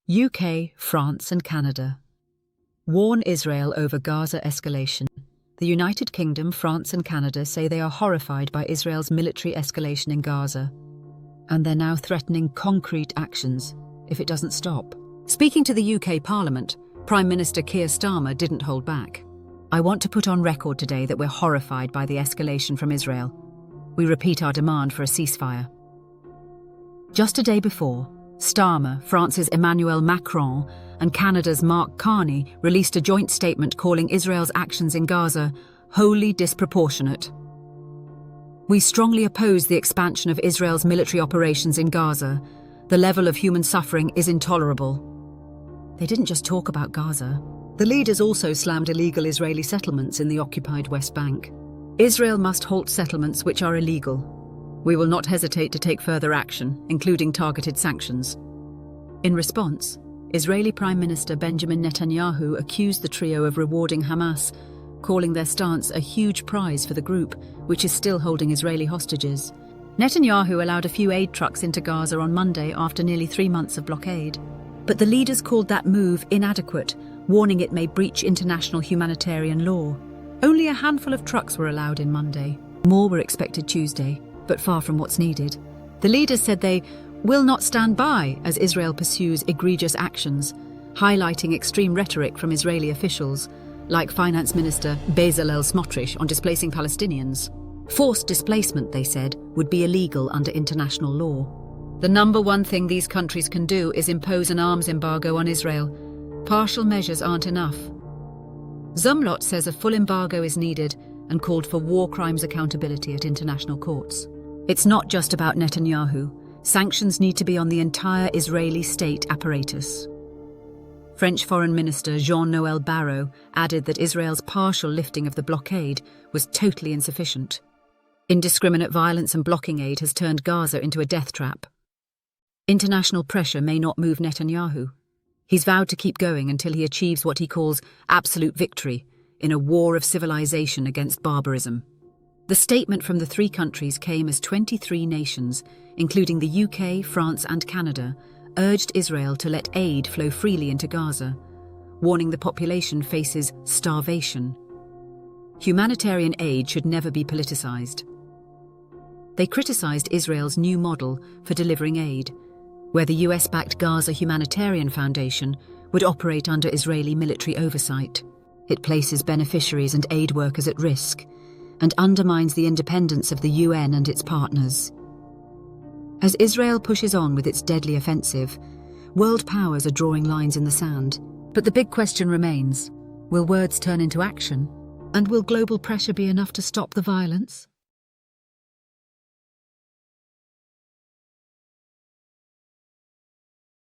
UK, France and Canada warn Israel over Gaza escalation. The United Kingdom, France and Canada say they are horrified by Israel's military escalation in Gaza, and they're now threatening concrete actions if it doesn't stop. Speaking to the UK Parliament, Prime Minister Keir Starmer didn't hold back. "I want to put on record today that we're horrified by the escalation from Israel. We repeat our demand for a ceasefire." Just a day before, Starmer, France's Emmanuel Macron, and Canada's Mark Carney released a joint statement calling Israel's actions in Gaza wholly disproportionate. "We strongly oppose the expansion of Israel's military operations in Gaza. The level of human suffering is intolerable." They didn't just talk about Gaza. The leaders also slammed illegal Israeli settlements in the occupied West Bank. "Israel must halt settlements which are illegal. We will not hesitate to take further action, including targeted sanctions." In response, Israeli Prime Minister Benjamin Netanyahu accused the trio of rewarding Hamas, calling their stance a huge prize for the group, which is still holding Israeli hostages. Netanyahu allowed a few aid trucks into Gaza on Monday after nearly 3 months of blockade. But the leaders called that move inadequate, warning it may breach international humanitarian law. Only a handful of trucks were allowed in Monday. More were expected Tuesday, but far from what's needed. The leaders said they will not stand by as Israel pursues egregious actions, highlighting extreme rhetoric from Israeli officials, like Finance Minister Bezalel Smotrich on displacing Palestinians. Forced displacement, they said, would be illegal under international law. The number one thing these countries can do is impose an arms embargo on Israel. Partial measures aren't enough. Zumlot says a full embargo is needed and called for war crimes accountability at international courts. It's not just about Netanyahu. Sanctions need to be on the entire Israeli state apparatus. French Foreign Minister Jean-Noël Barrot added that Israel's partial lifting of the blockade was totally insufficient. Indiscriminate violence and blocking aid has turned Gaza into a death trap. International pressure may not move Netanyahu. He's vowed to keep going until he achieves what he calls absolute victory in a war of civilization against barbarism. The statement from the 3 countries came as 23 nations, including the UK, France and Canada, urged Israel to let aid flow freely into Gaza, warning the population faces starvation. Humanitarian aid should never be politicized. They criticized Israel's new model for delivering aid, where the US-backed Gaza Humanitarian Foundation would operate under Israeli military oversight. It places beneficiaries and aid workers at risk and undermines the independence of the UN and its partners. As Israel pushes on with its deadly offensive, world powers are drawing lines in the sand. But the big question remains: will words turn into action? And will global pressure be enough to stop the violence?